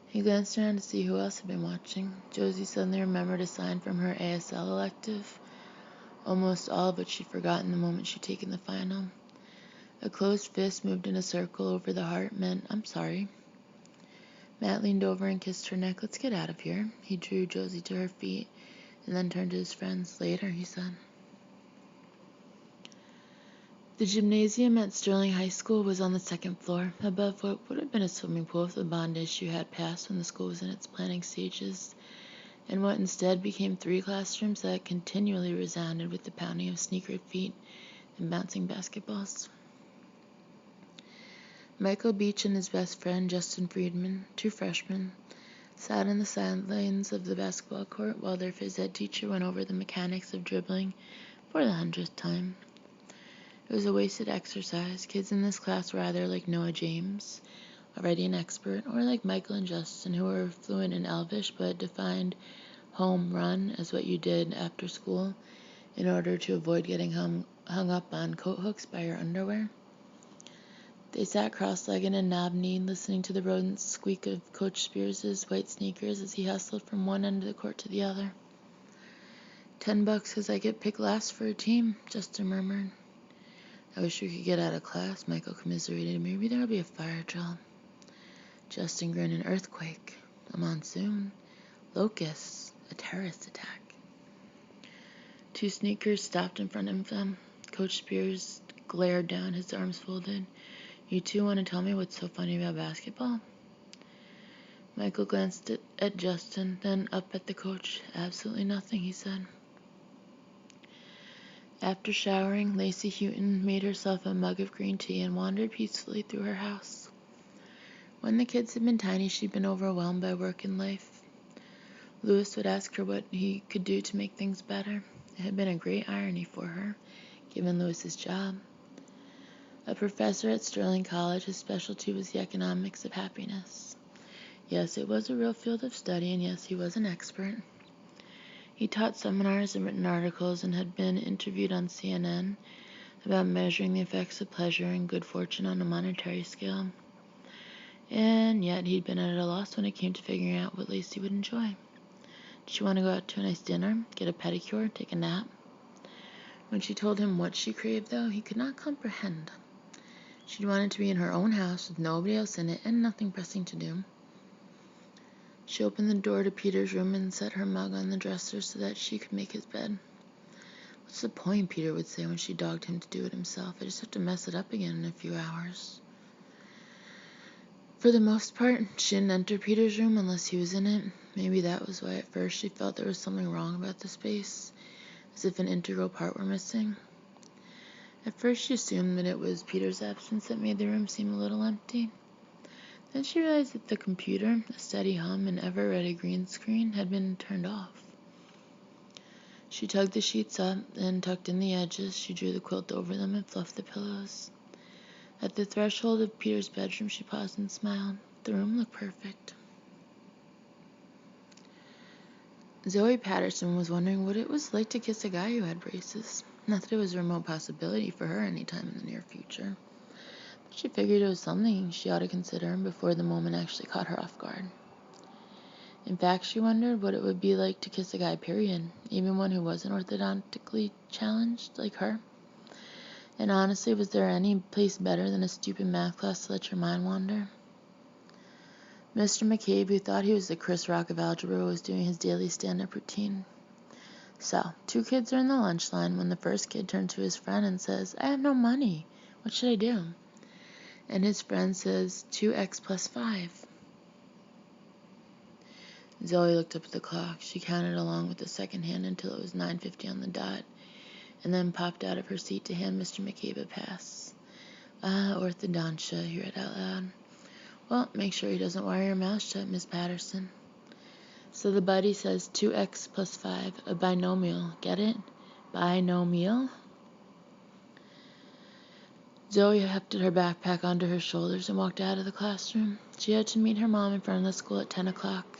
He glanced around to see who else had been watching. Josie suddenly remembered a sign from her ASL elective, almost all of which she'd forgotten the moment she'd taken the final. A closed fist moved in a circle over the heart meant, I'm sorry. Matt leaned over and kissed her neck. Let's get out of here. He drew Josie to her feet and then turned to his friends. Later, he said. The gymnasium at Sterling High School was on the second floor, above what would have been a swimming pool if the bond issue had passed when the school was in its planning stages, and what instead became 3 classrooms that continually resounded with the pounding of sneakered feet and bouncing basketballs. Michael Beach and his best friend, Justin Friedman, 2 freshmen, sat on the sidelines of the basketball court while their phys ed teacher went over the mechanics of dribbling for the 100th time. It was a wasted exercise. Kids in this class were either like Noah James, already an expert, or like Michael and Justin, who were fluent in Elvish but defined home run as what you did after school in order to avoid getting hung up on coat hooks by your underwear. They sat cross-legged and knob-kneed, listening to the rodent squeak of Coach Spears' white sneakers as he hustled from one end of the court to the other. $10 because I get picked last for a team, Justin murmured. I wish we could get out of class, Michael commiserated. Maybe there'll be a fire drill. Justin grinned. An earthquake, a monsoon, locusts, a terrorist attack. 2 sneakers stopped in front of them. Coach Spears glared down, his arms folded. You 2 want to tell me what's so funny about basketball? Michael glanced at Justin, then up at the coach. Absolutely nothing, he said. After showering, Lacey Houghton made herself a mug of green tea and wandered peacefully through her house. When the kids had been tiny, she'd been overwhelmed by work and life. Lewis would ask her what he could do to make things better. It had been a great irony for her, given Lewis's job. A professor at Sterling College, his specialty was the economics of happiness. Yes, it was a real field of study, and yes, he was an expert. He taught seminars and written articles and had been interviewed on CNN about measuring the effects of pleasure and good fortune on a monetary scale. And yet he'd been at a loss when it came to figuring out what Lacey would enjoy. Did she want to go out to a nice dinner, get a pedicure, take a nap? When she told him what she craved, though, he could not comprehend. She'd wanted to be in her own house with nobody else in it and nothing pressing to do. She opened the door to Peter's room and set her mug on the dresser so that she could make his bed. What's the point, Peter would say when she dogged him to do it himself. I just have to mess it up again in a few hours. For the most part, she didn't enter Peter's room unless he was in it. Maybe that was why at first she felt there was something wrong about the space, as if an integral part were missing. At first she assumed that it was Peter's absence that made the room seem a little empty. Then she realized that the computer, a steady hum and ever-ready green screen, had been turned off. She tugged the sheets up, then tucked in the edges. She drew the quilt over them and fluffed the pillows. At the threshold of Peter's bedroom, she paused and smiled. The room looked perfect. Zoe Patterson was wondering what it was like to kiss a guy who had braces. Not that it was a remote possibility for her any time in the near future. She figured it was something she ought to consider before the moment actually caught her off guard. In fact, she wondered what it would be like to kiss a guy, period, even one who wasn't orthodontically challenged like her. And honestly, was there any place better than a stupid math class to let your mind wander? Mr. McCabe, who thought he was the Chris Rock of algebra, was doing his daily stand-up routine. So, 2 kids are in the lunch line when the first kid turns to his friend and says, "I have no money. What should I do?" And his friend says, 2x plus 5. Zoe looked up at the clock. She counted along with the second hand until it was 9:50 on the dot, and then popped out of her seat to hand Mr. McCabe a pass. Orthodontia, he read out loud. Well, make sure he doesn't wire your mouth shut, Miss Patterson. So the buddy says 2x plus 5, a binomial. Get it? Binomial? Zoe hefted her backpack onto her shoulders and walked out of the classroom. She had to meet her mom in front of the school at 10 o'clock.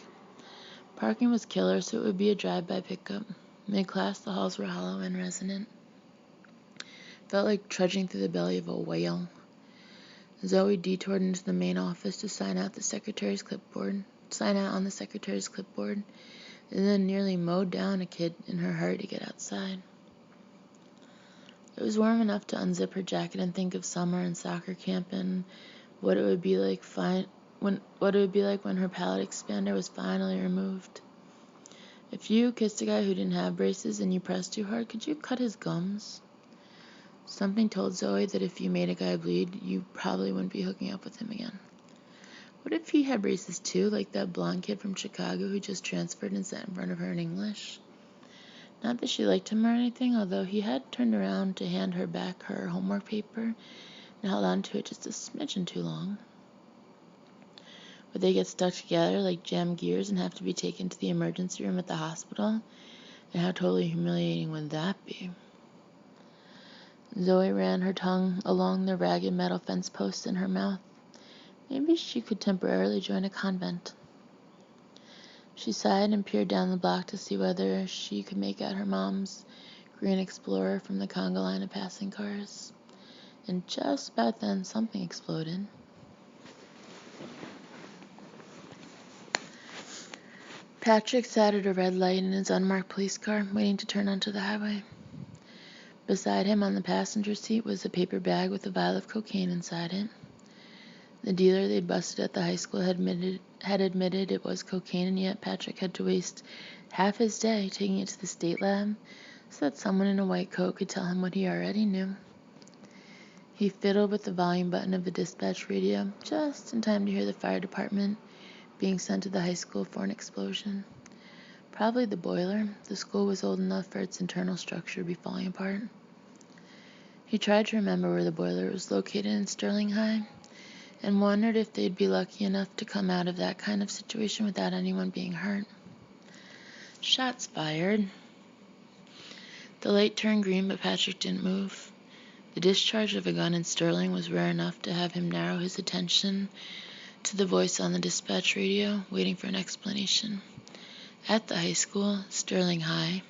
Parking was killer, so it would be a drive-by pickup. Mid-class, the halls were hollow and resonant. Felt like trudging through the belly of a whale. Zoe detoured into the main office to sign out on the secretary's clipboard, and then nearly mowed down a kid in her hurry to get outside. It was warm enough to unzip her jacket and think of summer and soccer camp and what it would be like when her palate expander was finally removed. If you kissed a guy who didn't have braces and you pressed too hard, could you cut his gums? Something told Zoe that if you made a guy bleed, you probably wouldn't be hooking up with him again. What if he had braces too, like that blonde kid from Chicago who just transferred and sat in front of her in English? Not that she liked him or anything, although he had turned around to hand her back her homework paper and held on to it just a smidgen too long. Would they get stuck together like jammed gears and have to be taken to the emergency room at the hospital? And how totally humiliating would that be? Zoe ran her tongue along the ragged metal fence posts in her mouth. Maybe she could temporarily join a convent. She sighed and peered down the block to see whether she could make out her mom's green Explorer from the conga line of passing cars. And just about then, something exploded. Patrick sat at a red light in his unmarked police car, waiting to turn onto the highway. Beside him on the passenger seat was a paper bag with a vial of cocaine inside it. The dealer they'd busted at the high school had admitted it was cocaine, and yet Patrick had to waste half his day taking it to the state lab so that someone in a white coat could tell him what he already knew. He fiddled with the volume button of the dispatch radio just in time to hear the fire department being sent to the high school for an explosion. Probably the boiler. The school was old enough for its internal structure to be falling apart. He tried to remember where the boiler was located in Sterling High, and wondered if they'd be lucky enough to come out of that kind of situation without anyone being hurt. Shots fired. The light turned green, but Patrick didn't move. The discharge of a gun in Sterling was rare enough to have him narrow his attention to the voice on the dispatch radio, waiting for an explanation. At the high school, Sterling High.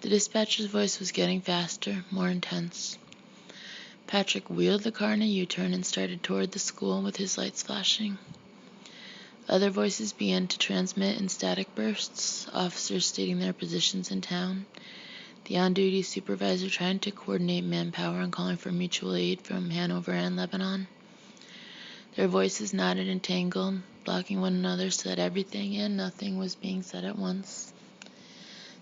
The dispatcher's voice was getting faster, more intense. Patrick wheeled the car in a U-turn and started toward the school with his lights flashing. Other voices began to transmit in static bursts, officers stating their positions in town, the on-duty supervisor trying to coordinate manpower and calling for mutual aid from Hanover and Lebanon. Their voices knotted and tangled, blocking one another so that everything and nothing was being said at once.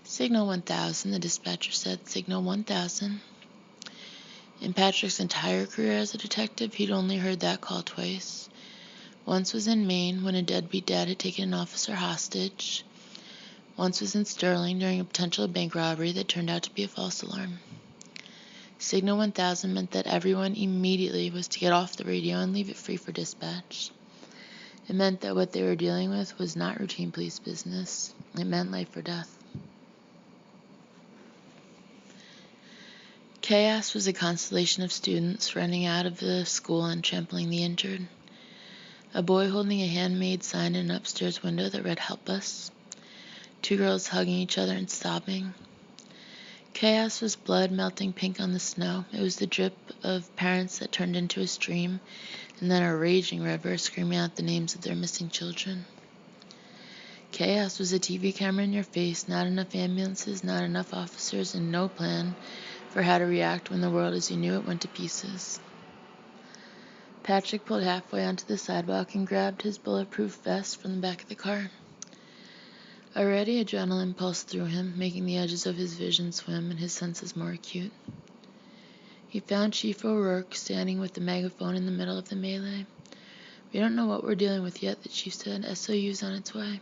Signal 1000, the dispatcher said. Signal 1000. In Patrick's entire career as a detective, he'd only heard that call twice. Once was in Maine when a deadbeat dad had taken an officer hostage. Once was in Sterling during a potential bank robbery that turned out to be a false alarm. Signal 1000 meant that everyone immediately was to get off the radio and leave it free for dispatch. It meant that what they were dealing with was not routine police business. It meant life or death. Chaos was a constellation of students running out of the school and trampling the injured. A boy holding a handmade sign in an upstairs window that read, "Help us." 2 girls hugging each other and sobbing. Chaos was blood melting pink on the snow. It was the drip of parents that turned into a stream, and then a raging river screaming out the names of their missing children. Chaos was a TV camera in your face, not enough ambulances, not enough officers, and no plan for how to react when the world as you knew it went to pieces. Patrick pulled halfway onto the sidewalk and grabbed his bulletproof vest from the back of the car. Already adrenaline pulsed through him, making the edges of his vision swim and his senses more acute. He found Chief O'Rourke standing with the megaphone in the middle of the melee. "We don't know what we're dealing with yet," the chief said. "SOU's on its way."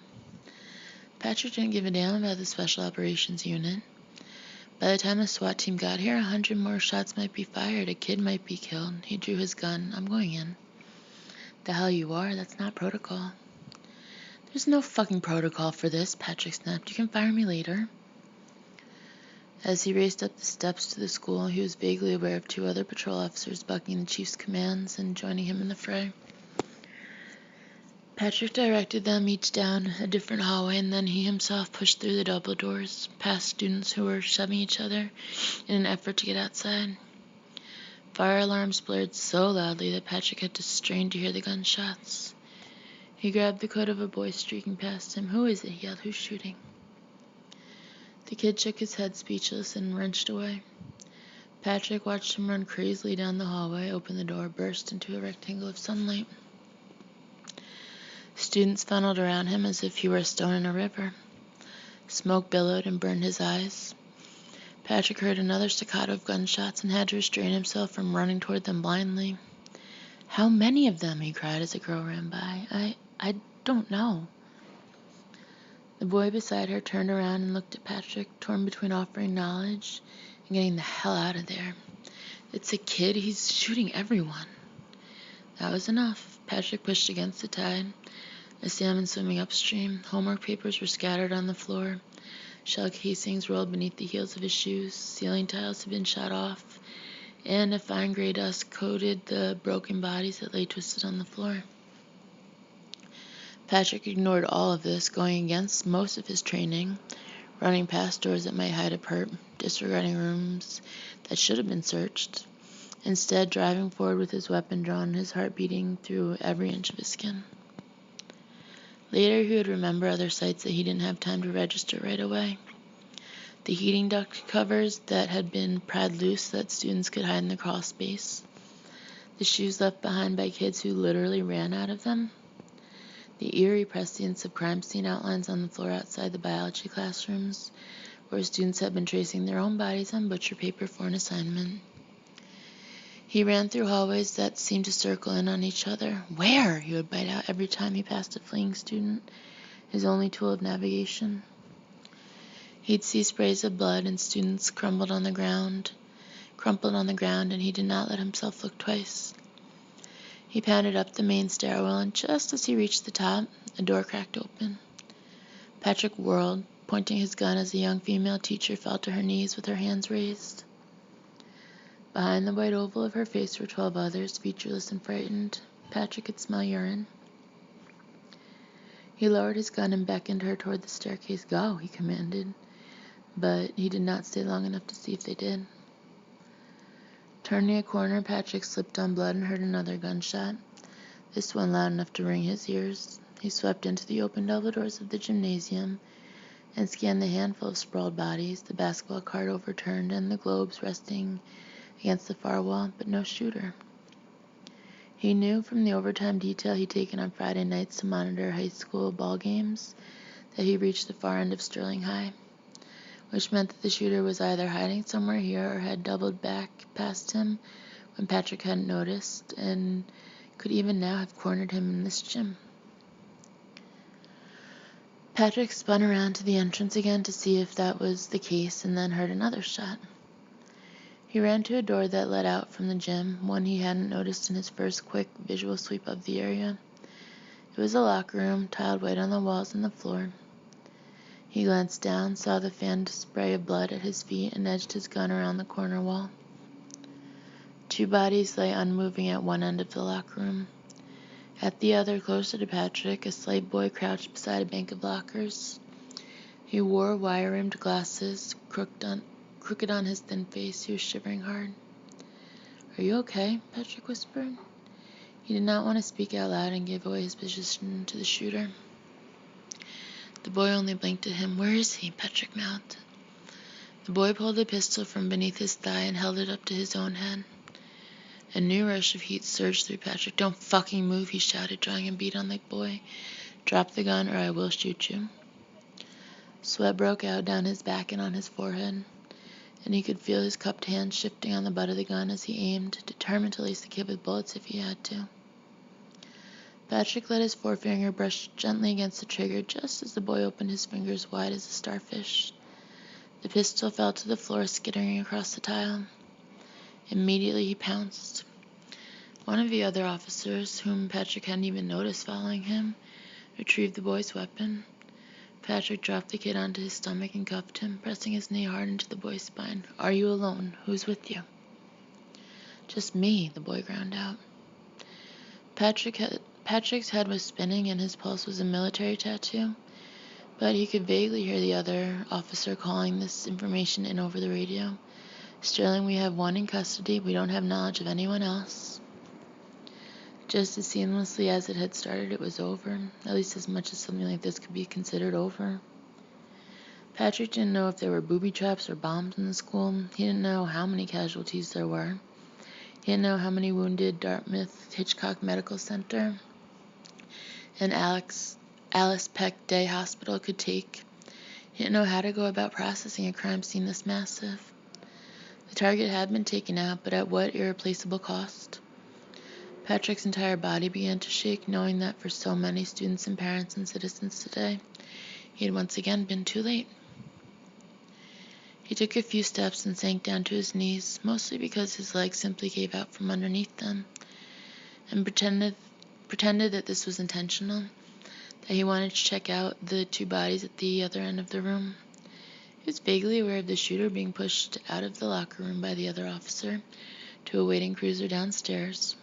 Patrick didn't give a damn about the Special Operations Unit. By the time the SWAT team got here, 100 more shots might be fired. A kid might be killed. He drew his gun. "I'm going in." "The hell you are? That's not protocol." "There's no fucking protocol for this," Patrick snapped. "You can fire me later." As he raced up the steps to the school, he was vaguely aware of 2 other patrol officers bucking the chief's commands and joining him in the fray. Patrick directed them each down a different hallway, and then he himself pushed through the double doors, past students who were shoving each other in an effort to get outside. Fire alarms blared so loudly that Patrick had to strain to hear the gunshots. He grabbed the coat of a boy streaking past him. "Who is it?" he yelled. "Who's shooting?" The kid shook his head, speechless, and wrenched away. Patrick watched him run crazily down the hallway, open the door, burst into a rectangle of sunlight. Students funneled around him as if he were a stone in a river. Smoke billowed and burned his eyes. Patrick heard another staccato of gunshots and had to restrain himself from running toward them blindly. "How many of them?" he cried as a girl ran by. I don't know." The boy beside her turned around and looked at Patrick, torn between offering knowledge and getting the hell out of there. "It's a kid. He's shooting everyone." That was enough. Patrick pushed against the tide. A salmon swimming upstream. Homework papers were scattered on the floor. Shell casings rolled beneath the heels of his shoes. Ceiling tiles had been shot off, and a fine gray dust coated the broken bodies that lay twisted on the floor. Patrick ignored all of this, going against most of his training, running past doors that might hide a perp, disregarding rooms that should have been searched, instead driving forward with his weapon drawn, his heart beating through every inch of his skin. Later, he would remember other sights that he didn't have time to register right away. The heating duct covers that had been pried loose so that students could hide in the crawl space. The shoes left behind by kids who literally ran out of them. The eerie prescience of crime scene outlines on the floor outside the biology classrooms, where students had been tracing their own bodies on butcher paper for an assignment. He ran through hallways that seemed to circle in on each other. "Where?" he would bite out every time he passed a fleeing student, his only tool of navigation. He'd see sprays of blood and students crumpled on the ground, and he did not let himself look twice. He pounded up the main stairwell, and just as he reached the top, a door cracked open. Patrick whirled, pointing his gun as a young female teacher fell to her knees with her hands raised. Behind the white oval of her face were 12 others, featureless and frightened. Patrick could smell urine. He lowered his gun and beckoned her toward the staircase. "Go," he commanded, but he did not stay long enough to see if they did. Turning a corner, Patrick slipped on blood and heard another gunshot, this one loud enough to ring his ears. He swept into the open double doors of the gymnasium and scanned the handful of sprawled bodies, the basketball cart overturned and the globes resting against the far wall, but no shooter. He knew from the overtime detail he'd taken on Friday nights to monitor high school ball games that he reached the far end of Sterling High, which meant that the shooter was either hiding somewhere here or had doubled back past him when Patrick hadn't noticed, and could even now have cornered him in this gym. Patrick spun around to the entrance again to see if that was the case, and then heard another shot. He ran to a door that led out from the gym, one he hadn't noticed in his first quick visual sweep of the area. It was a locker room, tiled white on the walls and the floor. He glanced down, saw the fanned spray of blood at his feet, and edged his gun around the corner wall. 2 bodies lay unmoving at one end of the locker room. At the other, closer to Patrick, a slight boy crouched beside a bank of lockers. He wore wire-rimmed glasses, crooked on his thin face. He was shivering hard. "Are you okay?" Patrick whispered. He did not want to speak out loud and give away his position to the shooter. The The boy only blinked at him. "Where is he?" Patrick mouthed. The boy pulled a pistol from beneath his thigh and held it up to his own head. A new rush of heat surged through Patrick. "Don't fucking move," he shouted, drawing a bead on the boy. "Drop the gun or I will shoot you." Sweat broke out down his back and on his forehead, and he could feel his cupped hands shifting on the butt of the gun as he aimed, determined to lace the kid with bullets if he had to. Patrick let his forefinger brush gently against the trigger just as the boy opened his fingers wide as a starfish. The pistol fell to the floor, skittering across the tile. Immediately he pounced. One of the other officers, whom Patrick hadn't even noticed following him, retrieved the boy's weapon. Patrick dropped the kid onto his stomach and cuffed him, pressing his knee hard into the boy's spine. "Are you alone? Who's with you?" "Just me," the boy ground out. Patrick's head was spinning and his pulse was a military tattoo, but he could vaguely hear the other officer calling this information in over the radio. "Sterling, we have one in custody. We don't have knowledge of anyone else." Just as seamlessly as it had started, it was over, at least as much as something like this could be considered over. Patrick didn't know if there were booby traps or bombs in the school. He didn't know how many casualties there were. He didn't know how many wounded Dartmouth Hitchcock Medical Center and Alice Peck Day Hospital could take. He didn't know how to go about processing a crime scene this massive. The target had been taken out, but at what irreplaceable cost? Patrick's entire body began to shake, knowing that for so many students and parents and citizens today, he had once again been too late. He took a few steps and sank down to his knees, mostly because his legs simply gave out from underneath them, and pretended that this was intentional, that he wanted to check out the two bodies at the other end of the room. He was vaguely aware of the shooter being pushed out of the locker room by the other officer to a waiting cruiser downstairs.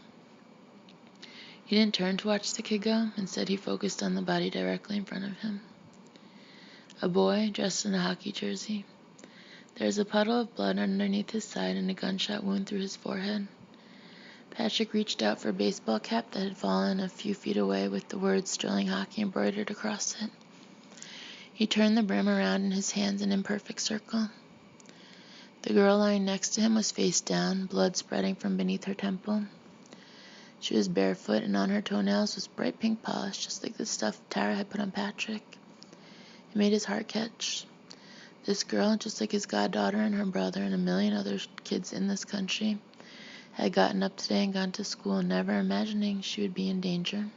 He didn't turn to watch the kid go. Instead, he focused on the body directly in front of him. A boy dressed in a hockey jersey. There was a puddle of blood underneath his side and a gunshot wound through his forehead. Patrick reached out for a baseball cap that had fallen a few feet away with the words Sterling Hockey embroidered across it. He turned the brim around in his hands in an imperfect circle. The girl lying next to him was face down, blood spreading from beneath her temple. She was barefoot, and on her toenails was bright pink polish, just like the stuff Tara had put on Patrick. It made his heart catch. This girl, just like his goddaughter and her brother and a million other kids in this country, had gotten up today and gone to school, never imagining she would be in danger.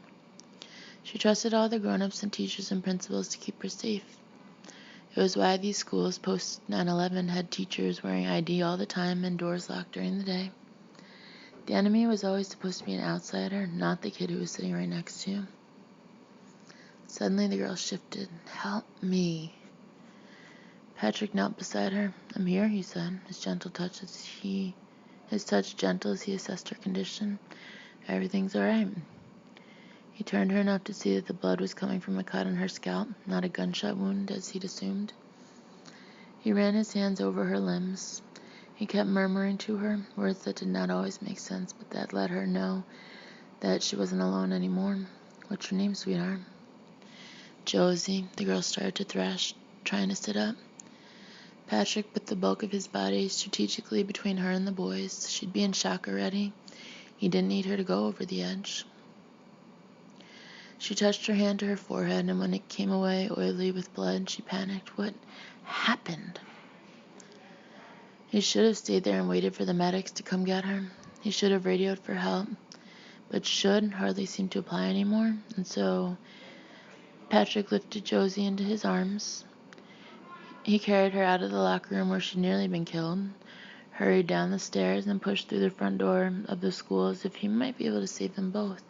She trusted all the grown-ups and teachers and principals to keep her safe. It was why these schools post 9/11 had teachers wearing ID all the time and doors locked during the day. The enemy was always supposed to be an outsider, not the kid who was sitting right next to you. Suddenly the girl shifted. "Help me." Patrick knelt beside her. "I'm here," he said, his touch gentle as he assessed her condition. "Everything's all right." He turned her enough to see that the blood was coming from a cut on her scalp, not a gunshot wound, as he'd assumed. He ran his hands over her limbs. He kept murmuring to her, words that did not always make sense, but that let her know that she wasn't alone anymore. "What's your name, sweetheart?" "Josie." The girl started to thrash, trying to sit up. Patrick put the bulk of his body strategically between her and the boys. She'd be in shock already. He didn't need her to go over the edge. She touched her hand to her forehead, and when it came away oily with blood, she panicked. What happened? He should have stayed there and waited for the medics to come get her. He should have radioed for help, but should hardly seemed to apply anymore, and so Patrick lifted Josie into his arms. He carried her out of the locker room where she'd nearly been killed, hurried down the stairs, and pushed through the front door of the school as if he might be able to save them both.